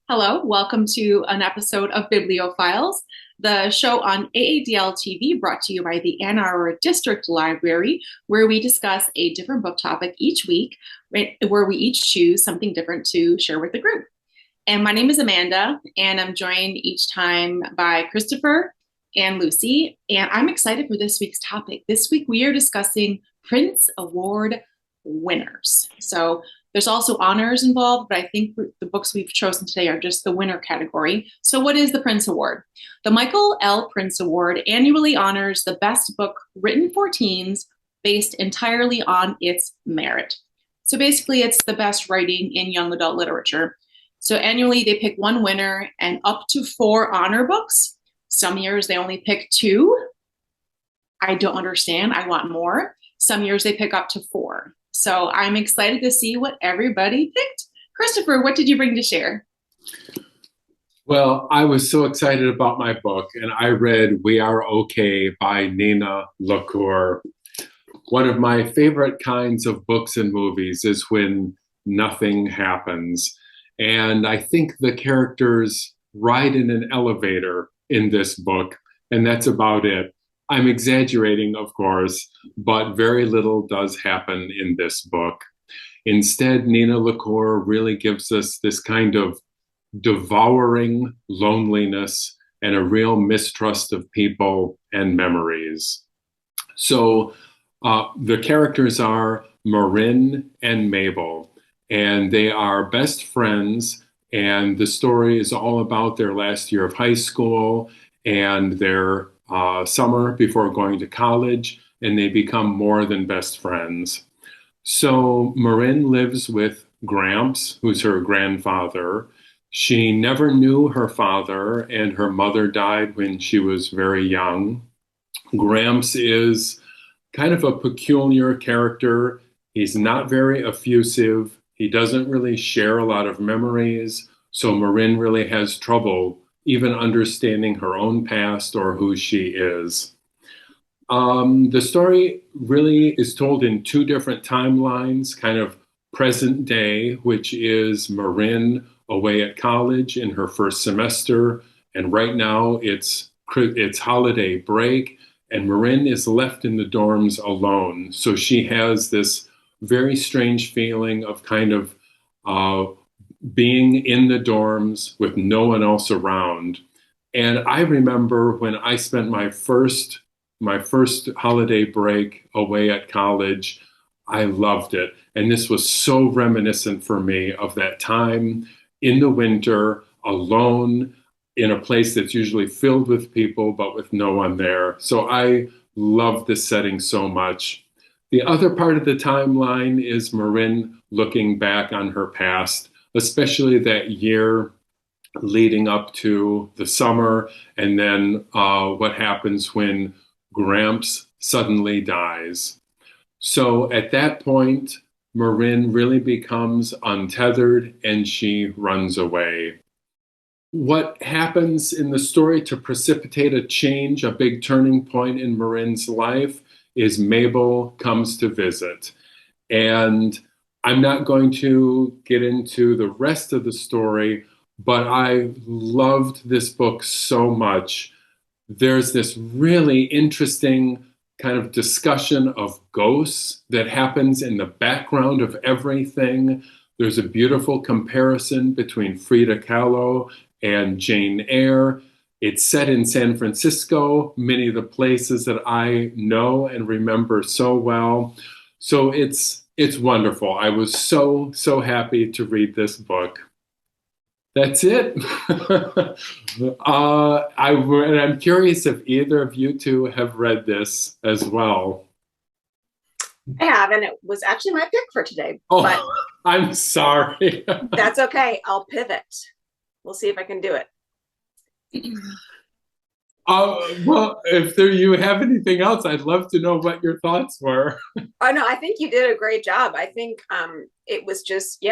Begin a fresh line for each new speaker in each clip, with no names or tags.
Hello, welcome to an episode of Biblio Files, the show on AADL TV brought to you by the Ann Arbor District Library, where we discuss a different book topic each week, where we each choose something different to share with the group. And my name is Amanda, and I'm joined each time by Christopher and Lucy. And I'm excited for this week's topic. This week we are discussing Printz Award winners. So there's also honors involved, but I think the books we've chosen today are just the winner category. So what is the Printz Award? The Michael L. Printz Award annually honors the best book written for teens based entirely on its merit. So basically it's the best writing in young adult literature. So annually they pick one winner and up to 4 honor books. Some years they only pick 2. I don't understand. I want more. Some years they pick up to 4. So I'm excited to see what everybody picked. Christopher, what did you bring to share?
Well, I was so excited about my book, and I read We Are Okay by Nina LaCour. One of my favorite kinds of books and movies is when nothing happens. And I think the characters ride in an elevator in this book, and that's about it. I'm exaggerating, of course, but very little does happen in this book. Instead, Nina LaCour really gives us this kind of devouring loneliness and a real mistrust of people and memories. So the characters are Marin and Mabel, and they are best friends. And the story is all about their last year of high school and their summer before going to college, and they become more than best friends. So Marin lives with Gramps, who's her grandfather. She never knew her father, and her mother died when she was very young. Gramps is kind of a peculiar character. He's not very effusive. He doesn't really share a lot of memories. So Marin really has trouble even understanding her own past or who she is. The story really is told in 2 different timelines, kind of present day, which is Marin away at college in her first semester. And right now it's holiday break, and Marin is left in the dorms alone. So she has this very strange feeling of kind of being in the dorms with no one else around. And I remember when I spent my first holiday break away at college, I loved it. And this was so reminiscent for me of that time in the winter, alone, in a place that's usually filled with people, but with no one there. So I love this setting so much. The other part of the timeline is Marin looking back on her past, especially that year leading up to the summer, and then what happens when Gramps suddenly dies. So at that point, Marin really becomes untethered and she runs away. What happens in the story to precipitate a change, a big turning point in Marin's life, is Mabel comes to visit. And I'm not going to get into the rest of the story, but I loved this book so much. There's this really interesting kind of discussion of ghosts that happens in the background of everything. There's a beautiful comparison between Frida Kahlo and Jane Eyre. It's set in San Francisco, many of the places that I know and remember so well. So it's wonderful. I was so happy to read this book. That's it. I'm curious if either of you two have read this as well.
I have, and it was actually my pick for today.
Oh,
but
I'm sorry.
That's okay. I'll pivot. We'll see if I can do it.
Well, if you have anything else, I'd love to know what your thoughts were.
Oh no, I think you did a great job. I think it was just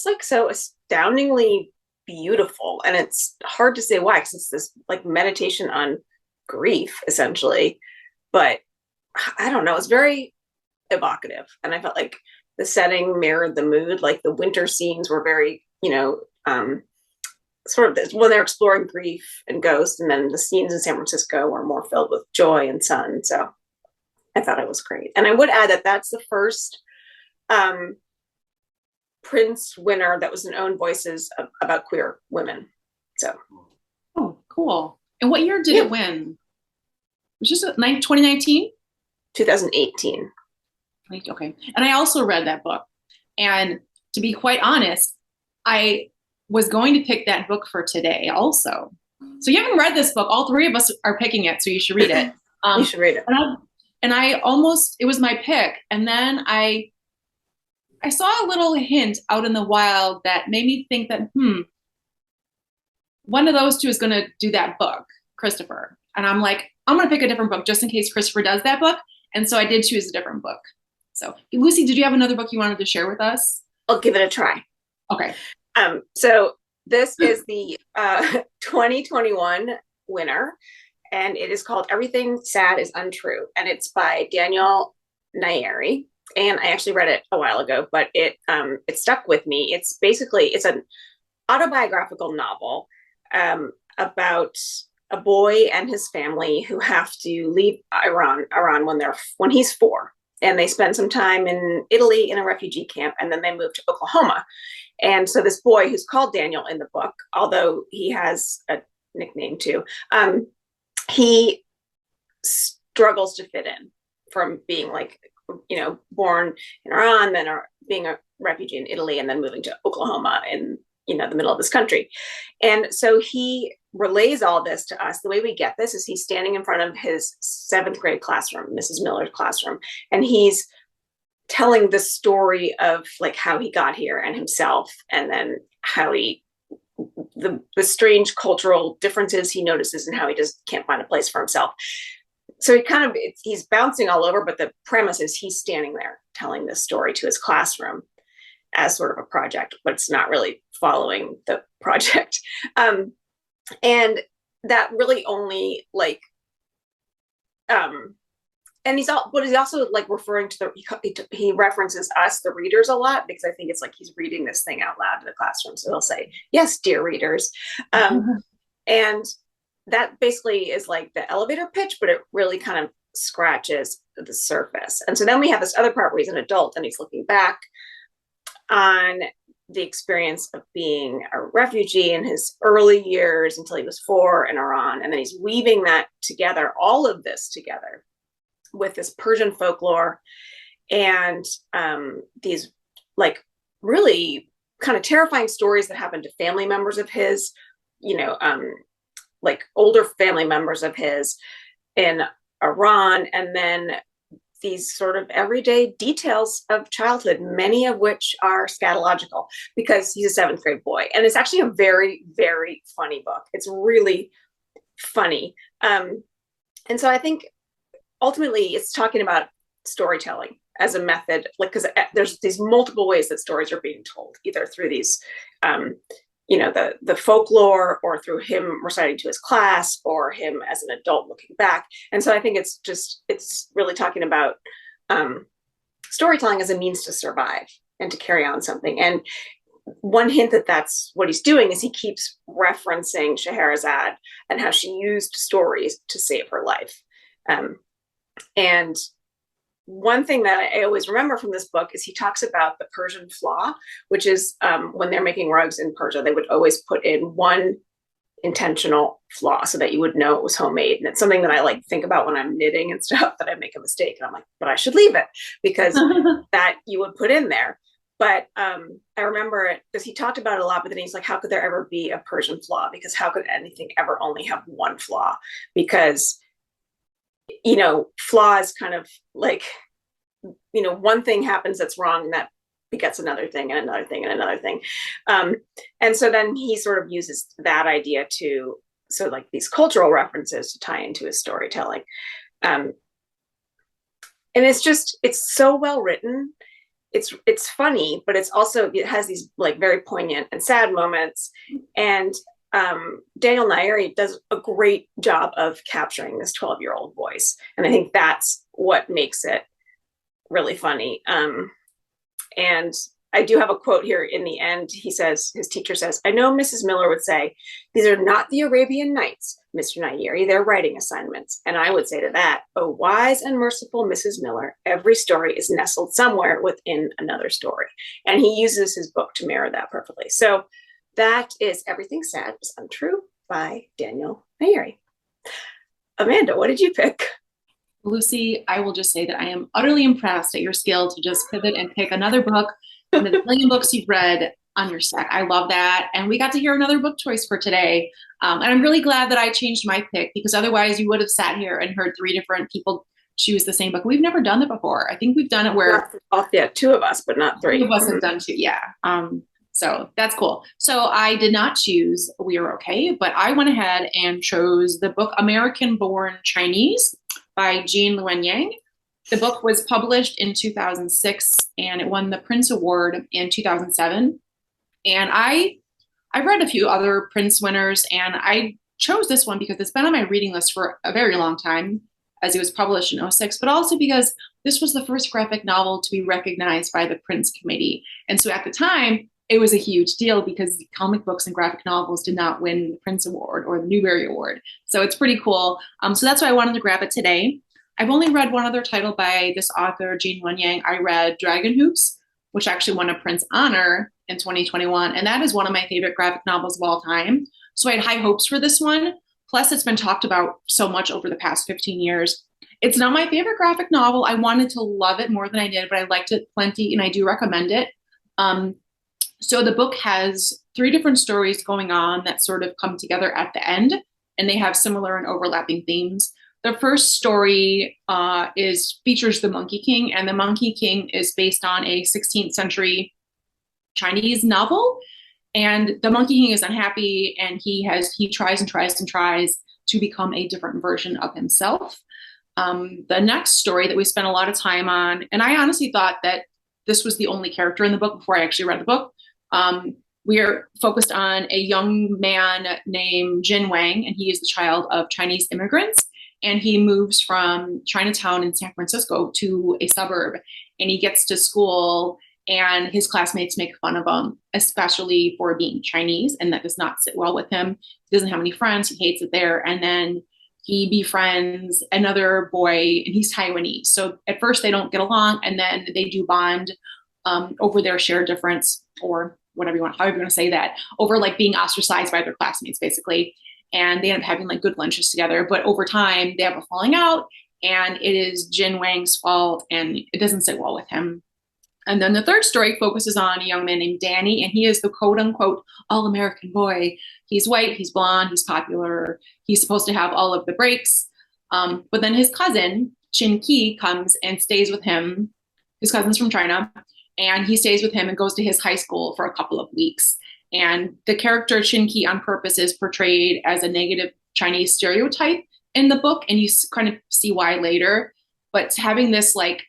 like so astoundingly beautiful, and it's hard to say why, because it's this like meditation on grief essentially, but I don't know, it's very evocative, and I felt like the setting mirrored the mood. Like the winter scenes were very sort of this, when they're exploring grief and ghosts, and then the scenes in San Francisco are more filled with joy and sun. So I thought it was great. And I would add that that's the first Printz winner that was an own voices about queer women. So,
oh, cool. And what year did it win? It was just 2019?
2018.
Okay. And I also read that book. And to be quite honest, I was going to pick that book for today also. So you haven't read this book. All three of us are picking it, so you should read it.
You should read it.
And I almost, it was my pick. And then I saw a little hint out in the wild that made me think that, one of those two is going to do that book, Christopher. And I'm like, I'm going to pick a different book just in case Christopher does that book. And so I did choose a different book. So Lucy, did you have another book you wanted to share with us?
I'll give it a try.
Okay.
So this is the 2021 winner, and it is called Everything Sad is Untrue. And it's by Daniel Nayeri. And I actually read it a while ago, but it stuck with me. It's an autobiographical novel about a boy and his family who have to leave Iran when he's 4, and they spend some time in Italy in a refugee camp, and then they move to Oklahoma. And so this boy, who's called Daniel in the book, although he has a nickname too, he struggles to fit in, from being born in Iran, then being a refugee in Italy, and then moving to Oklahoma in the middle of this country. And so he relays all this to us. The way we get this is he's standing in front of his 7th grade classroom, Mrs. Miller's classroom, and he's telling the story of how he got here and himself, and then how the strange cultural differences he notices, and how he just can't find a place for himself. So he's bouncing all over, but the premise is he's standing there telling this story to his classroom as sort of a project, but it's not really following the project. And that really only and he's also referring to he references us, the readers, a lot, because I think it's he's reading this thing out loud to the classroom. So he'll say, "Yes, dear readers." And that basically is the elevator pitch, but it really kind of scratches the surface. And so then we have this other part where he's an adult and he's looking back on the experience of being a refugee in his early years until he was 4 in Iran. And then he's weaving all of this together with this Persian folklore and these really kind of terrifying stories that happened to family members of his, older family members of his in Iran, and then these sort of everyday details of childhood, many of which are scatological, because he's a 7th grade boy. And it's actually a very, very funny book. It's really funny. And so I think ultimately it's talking about storytelling as a method, because there's these multiple ways that stories are being told, either through these, the folklore, or through him reciting to his class, or him as an adult looking back. And so I think it's really talking about storytelling as a means to survive and to carry on something. And one hint that that's what he's doing is he keeps referencing Scheherazade and how she used stories to save her life. And one thing that I always remember from this book is he talks about the Persian flaw, which is when they're making rugs in Persia, they would always put in one intentional flaw so that you would know it was homemade. And it's something that I think about when I'm knitting and stuff, that I make a mistake and I'm like, but I should leave it, because that you would put in there. But I remember it because he talked about it a lot, but then he's like, how could there ever be a Persian flaw? Because how could anything ever only have one flaw? Because flaws kind of one thing happens that's wrong, and that begets another thing and another thing and another thing. And so then he sort of uses that idea these cultural references to tie into his storytelling. And it's so well written. It's funny, but it has these very poignant and sad moments. And Daniel Nayeri does a great job of capturing this 12-year-old voice. And I think that's what makes it really funny. And I do have a quote here in the end. He says, his teacher says, "I know Mrs. Miller would say, these are not the Arabian Nights, Mr. Nayeri, they're writing assignments." And I would say to that, "Oh, wise and merciful Mrs. Miller, every story is nestled somewhere within another story." And he uses his book to mirror that perfectly. So that is Everything Sad is Untrue by Daniel Nayeri. Amanda, what did you pick?
Lucy, I will just say that I am utterly impressed at your skill to just pivot and pick another book from the million books you've read on your stack. I love that. And we got to hear another book choice for today. And I'm really glad that I changed my pick, because otherwise you would have sat here and heard three different people choose the same book. We've never done that before. I think we've done it where
two of us, but not three.
Two of us have done two. Yeah. So that's cool. So I did not choose We Are Okay, but I went ahead and chose the book American Born Chinese by Jean Luen Yang. The book was published in 2006 and it won the Printz Award in 2007. And I've read a few other Printz winners, and I chose this one because it's been on my reading list for a very long time, as it was published in 2006, but also because this was the first graphic novel to be recognized by the Printz Committee. And so at the time, it was a huge deal because comic books and graphic novels did not win the Printz Award or the Newbery Award. So it's pretty cool. So that's why I wanted to grab it today. I've only read one other title by this author, Jean Luen Yang. I read Dragon Hoops, which actually won a Printz Honor in 2021. And that is one of my favorite graphic novels of all time. So I had high hopes for this one. Plus, it's been talked about so much over the past 15 years. It's not my favorite graphic novel. I wanted to love it more than I did, but I liked it plenty, and I do recommend it. So the book has three different stories going on that sort of come together at the end, and they have similar and overlapping themes. The first story features the Monkey King, and the Monkey King is based on a 16th century Chinese novel. And the Monkey King is unhappy, and he tries and tries and tries to become a different version of himself. The next story that we spent a lot of time on, and I honestly thought that this was the only character in the book before I actually read the book. We are focused on a young man named Jin Wang, and he is the child of Chinese immigrants. And he moves from Chinatown in San Francisco to a suburb, and he gets to school, and his classmates make fun of him, especially for being Chinese, and that does not sit well with him. He doesn't have any friends. He hates it there. And then he befriends another boy, and he's Taiwanese. So at first they don't get along, and then they do bond over their shared difference, or whatever you want, however you want to say that, over like being ostracized by their classmates, basically. And they end up having like good lunches together. But over time, they have a falling out, and it is Jin Wang's fault, and it doesn't sit well with him. And then the third story focuses on a young man named Danny, and he is the quote unquote all-American boy. He's white, he's blonde, he's popular, he's supposed to have all of the breaks. But then his cousin, Chin Ki, comes and stays with him. His cousin's from China, and he stays with him and goes to his high school for a couple of weeks. And the character Chin Ki on purpose is portrayed as a negative Chinese stereotype in the book, and you kind of see why later. But having this like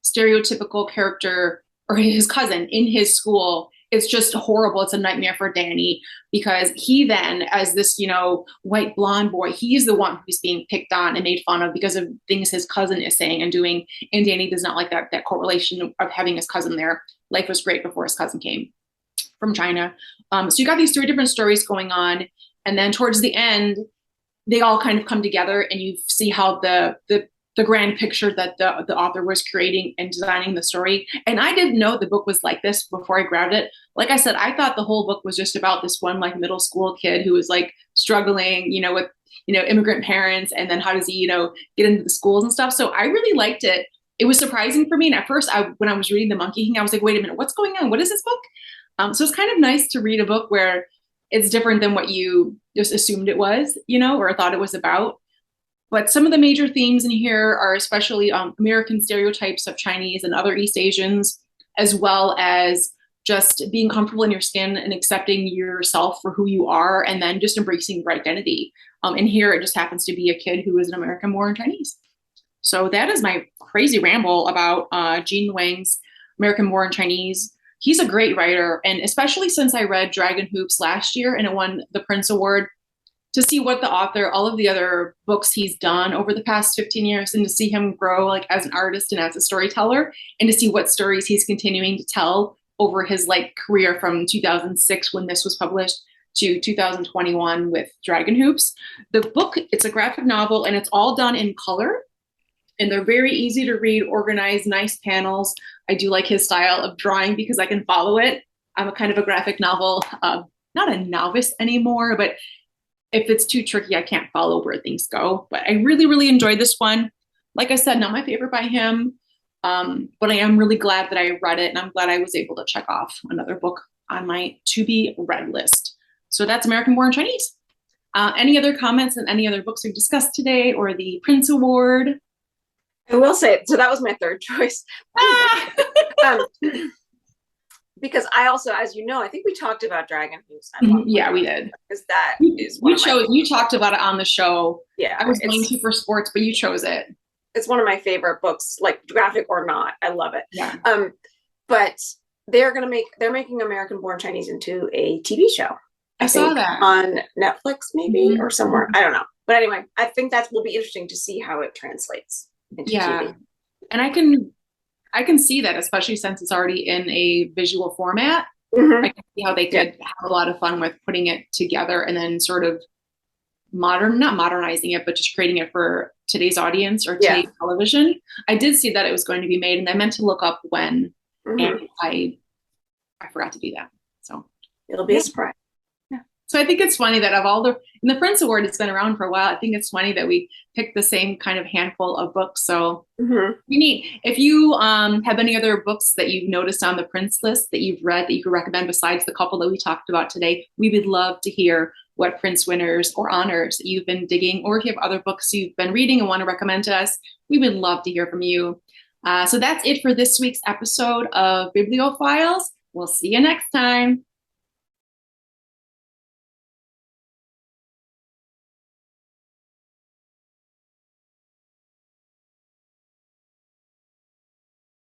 stereotypical character, or his cousin, in his school, it's just horrible. It's a nightmare for Danny, because he then, as this, white blonde boy, he's the one who's being picked on and made fun of because of things his cousin is saying and doing. And Danny does not like that correlation of having his cousin there. Life was great before his cousin came from China. So you got these three different stories going on. And then towards the end, they all kind of come together, and you see how the grand picture that the author was creating and designing the story. And I didn't know the book was like this before I grabbed it. Like I said, I thought the whole book was just about this one like middle school kid who was like struggling, with, immigrant parents, and then how does he, get into the schools and stuff. So I really liked it. It was surprising for me. And at first, when I was reading The Monkey King, I was like, wait a minute, what's going on? What is this book? So it's kind of nice to read a book where it's different than what you just assumed it was, or thought it was about. But some of the major themes in here are especially American stereotypes of Chinese and other East Asians, as well as just being comfortable in your skin and accepting yourself for who you are, and then just embracing your identity. And here it just happens to be a kid who is an American-born Chinese. So that is my crazy ramble about Jean Wang's American-born Chinese. He's a great writer, and especially since I read Dragon Hoops last year and it won the Printz Award, to see what the author, all of the other books he's done over the past 15 years, and to see him grow like as an artist and as a storyteller, and to see what stories he's continuing to tell over his like career from 2006 when this was published to 2021 with Dragon Hoops. The book, it's a graphic novel and it's all done in color. And they're very easy to read, organized, nice panels. I do like his style of drawing because I can follow it. I'm a kind of a graphic novel, not a novice anymore, but if it's too tricky, I can't follow where things go. But I really, really enjoyed this one. Like I said, not my favorite by him, but I am really glad that I read it, and I'm glad I was able to check off another book on my to-be-read list. So that's American Born Chinese. Any other comments on any other books we've discussed today, or the Printz Award?
I will say, so that was my third choice. Because I also, as you know, I think we talked about Dragon Hoops.
Yeah, we did.
Because that is
you talked about it on the show.
Yeah,
I was going to for sports, but you chose it.
It's one of my favorite books, like graphic or not. I love it.
Yeah.
But they're making American Born Chinese into a TV show.
I saw that
on Netflix, maybe, or somewhere. I don't know. But anyway, I think that will be interesting to see how it translates into TV.
And I can see that, especially since it's already in a visual format. I can see how they could have a lot of fun with putting it together and then sort of not modernizing it, but just creating it for today's audience or today's television. I did see that it was going to be made, and I meant to look up when, and I forgot to do that. So
it'll be a surprise.
So I think it's funny that of all in the Printz Award, it's been around for a while. I think it's funny that we picked the same kind of handful of books. So neat. If you have any other books that you've noticed on the Printz list that you've read that you could recommend besides the couple that we talked about today, we would love to hear what Printz winners or honors that you've been digging, or if you have other books you've been reading and want to recommend to us, we would love to hear from you. So that's it for this week's episode of Biblio Files. We'll see you next time.